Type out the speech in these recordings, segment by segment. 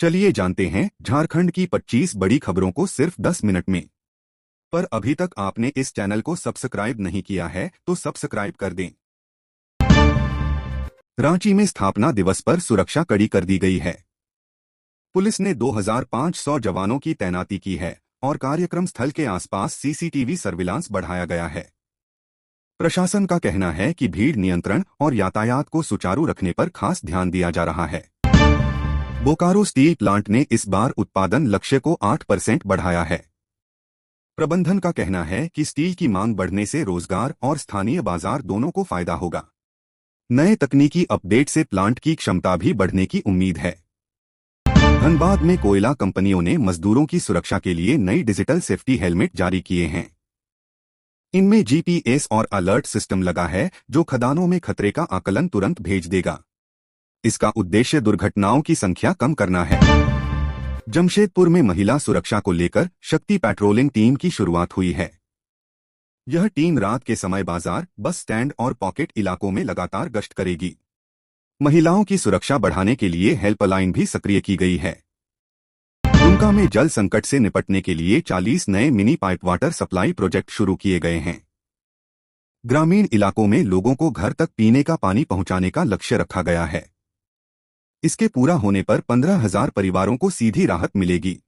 चलिए जानते हैं झारखंड की 25 बड़ी खबरों को सिर्फ 10 मिनट में। पर अभी तक आपने इस चैनल को सब्सक्राइब नहीं किया है तो सब्सक्राइब कर दें। रांची में स्थापना दिवस पर सुरक्षा कड़ी कर दी गई है। पुलिस ने 2500 जवानों की तैनाती की है और कार्यक्रम स्थल के आसपास सीसीटीवी सर्विलांस बढ़ाया गया है। प्रशासन का कहना है कि भीड़ नियंत्रण और यातायात को सुचारू रखने पर खास ध्यान दिया जा रहा है। बोकारो स्टील प्लांट ने इस बार उत्पादन लक्ष्य को 8% बढ़ाया है। प्रबंधन का कहना है कि स्टील की मांग बढ़ने से रोजगार और स्थानीय बाजार दोनों को फायदा होगा। नए तकनीकी अपडेट से प्लांट की क्षमता भी बढ़ने की उम्मीद है। धनबाद में कोयला कंपनियों ने मजदूरों की सुरक्षा के लिए नई डिजिटल सेफ्टी हेलमेट जारी किए हैं। इनमें जीपीएस और अलर्ट सिस्टम लगा है जो खदानों में खतरे का आकलन तुरंत भेज देगा। इसका उद्देश्य दुर्घटनाओं की संख्या कम करना है। जमशेदपुर में महिला सुरक्षा को लेकर शक्ति पेट्रोलिंग टीम की शुरुआत हुई है। यह टीम रात के समय बाजार, बस स्टैंड और पॉकेट इलाकों में लगातार गश्त करेगी। महिलाओं की सुरक्षा बढ़ाने के लिए हेल्पलाइन भी सक्रिय की गई है। दुमका में जल संकट से निपटने के लिए 40 नए mini pipe water supply project शुरू किए गए हैं। ग्रामीण इलाकों में लोगों को घर तक पीने का पानी पहुंचाने का लक्ष्य रखा गया है। इसके पूरा होने पर 15,000 परिवारों को सीधी राहत मिलेगी।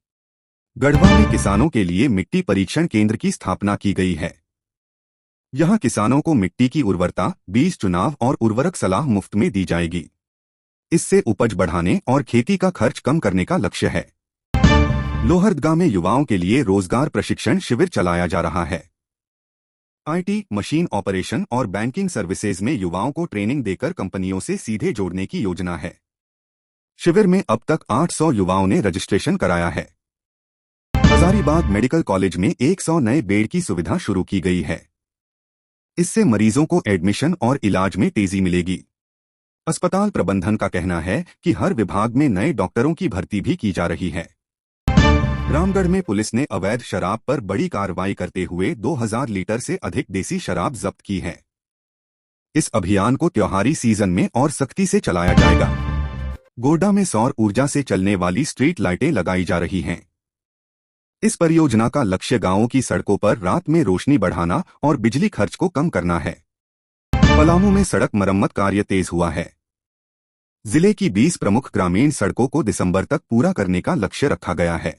गढ़वा में किसानों के लिए मिट्टी परीक्षण केंद्र की स्थापना की गई है। यहां किसानों को मिट्टी की उर्वरता, बीज चुनाव और उर्वरक सलाह मुफ्त में दी जाएगी। इससे उपज बढ़ाने और खेती का खर्च कम करने का लक्ष्य है। लोहरदगा में युवाओं के लिए रोजगार प्रशिक्षण शिविर चलाया जा रहा है। आईटी, मशीन ऑपरेशन और बैंकिंग सर्विसेज में युवाओं को ट्रेनिंग देकर कंपनियों से सीधे जोड़ने की योजना है। शिविर में अब तक 800 युवाओं ने रजिस्ट्रेशन कराया है। हजारीबाग मेडिकल कॉलेज में 100 नए बेड की सुविधा शुरू की गई है। इससे मरीजों को एडमिशन और इलाज में तेजी मिलेगी। अस्पताल प्रबंधन का कहना है कि हर विभाग में नए डॉक्टरों की भर्ती भी की जा रही है। रामगढ़ में पुलिस ने अवैध शराब पर बड़ी कार्रवाई करते हुए 2000 लीटर से अधिक देसी शराब जब्त की है। इस अभियान को त्योहारी सीजन में और सख्ती से चलाया जाएगा। गोड्डा में सौर ऊर्जा से चलने वाली स्ट्रीट लाइटें लगाई जा रही हैं। इस परियोजना का लक्ष्य गांवों की सड़कों पर रात में रोशनी बढ़ाना और बिजली खर्च को कम करना है। पलामू में सड़क मरम्मत कार्य तेज हुआ है। जिले की 20 प्रमुख ग्रामीण सड़कों को दिसंबर तक पूरा करने का लक्ष्य रखा गया है।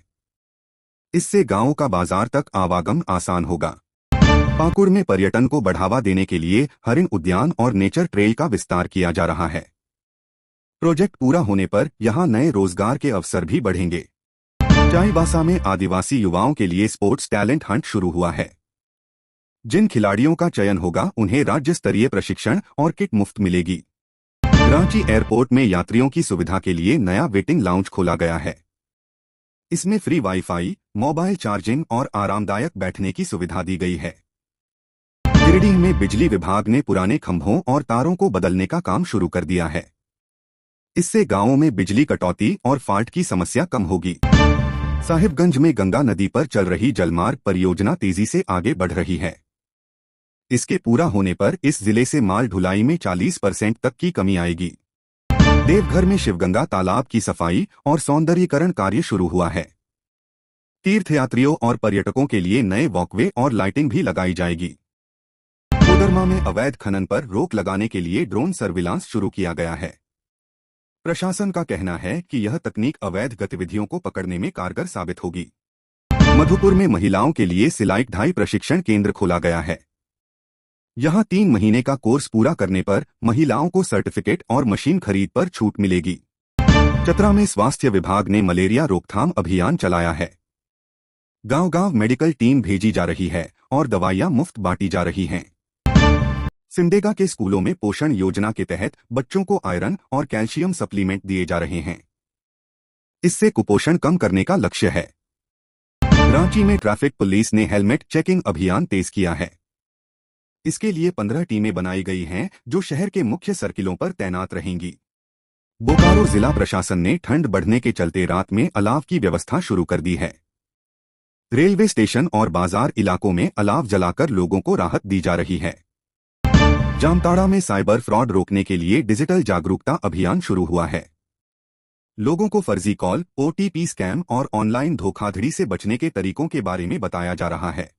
इससे गांवों का बाजार तक आवागमन आसान होगा। पाकुड़ में पर्यटन को बढ़ावा देने के लिए हरिण उद्यान और नेचर ट्रेल का विस्तार किया जा रहा है। प्रोजेक्ट पूरा होने पर यहां नए रोजगार के अवसर भी बढ़ेंगे। चाईबासा में आदिवासी युवाओं के लिए स्पोर्ट्स टैलेंट हंट शुरू हुआ है। जिन खिलाड़ियों का चयन होगा उन्हें राज्य स्तरीय प्रशिक्षण और किट मुफ्त मिलेगी। रांची एयरपोर्ट में यात्रियों की सुविधा के लिए नया वेटिंग लाउंज खोला गया है। इसमें फ्री वाईफाई, मोबाइल चार्जिंग और आरामदायक बैठने की सुविधा दी गई है। गिरिडीह में बिजली विभाग ने पुराने खंभों और तारों को बदलने का काम शुरू कर दिया है। इससे गांवों में बिजली कटौती और फाल्ट की समस्या कम होगी। साहिबगंज में गंगा नदी पर चल रही जलमार्ग परियोजना तेजी से आगे बढ़ रही है। इसके पूरा होने पर इस जिले से माल ढुलाई में 40% तक की कमी आएगी। देवघर में शिवगंगा तालाब की सफाई और सौंदर्यीकरण कार्य शुरू हुआ है। तीर्थयात्रियों और पर्यटकों के लिए नए वॉकवे और लाइटिंग भी लगाई जाएगी। कोडरमा में अवैध खनन पर रोक लगाने के लिए ड्रोन सर्विलांस शुरू किया गया है। प्रशासन का कहना है कि यह तकनीक अवैध गतिविधियों को पकड़ने में कारगर साबित होगी। मधुपुर में महिलाओं के लिए सिलाई कढ़ाई प्रशिक्षण केंद्र खोला गया है। यहां 3 महीने का कोर्स पूरा करने पर महिलाओं को सर्टिफिकेट और मशीन खरीद पर छूट मिलेगी। चतरा में स्वास्थ्य विभाग ने मलेरिया रोकथाम अभियान चलाया है। गांव-गांव मेडिकल टीम भेजी जा रही है और दवाइयां मुफ्त बांटी जा रही हैं। सिमडेगा के स्कूलों में पोषण योजना के तहत बच्चों को आयरन और कैल्शियम सप्लीमेंट दिए जा रहे हैं। इससे कुपोषण कम करने का लक्ष्य है। रांची में ट्रैफिक पुलिस ने हेलमेट चेकिंग अभियान तेज किया है। इसके लिए 15 टीमें बनाई गई हैं जो शहर के मुख्य सर्किलों पर तैनात रहेंगी। बोकारो जिला प्रशासन ने ठंड बढ़ने के चलते रात में अलाव की व्यवस्था शुरू कर दी है। रेलवे स्टेशन और बाजार इलाकों में अलाव जलाकर लोगों को राहत दी जा रही है। जामताड़ा में साइबर फ्रॉड रोकने के लिए डिजिटल जागरूकता अभियान शुरू हुआ है। लोगों को फर्जी कॉल, ओटीपी स्कैम और ऑनलाइन धोखाधड़ी से बचने के तरीकों के बारे में बताया जा रहा है।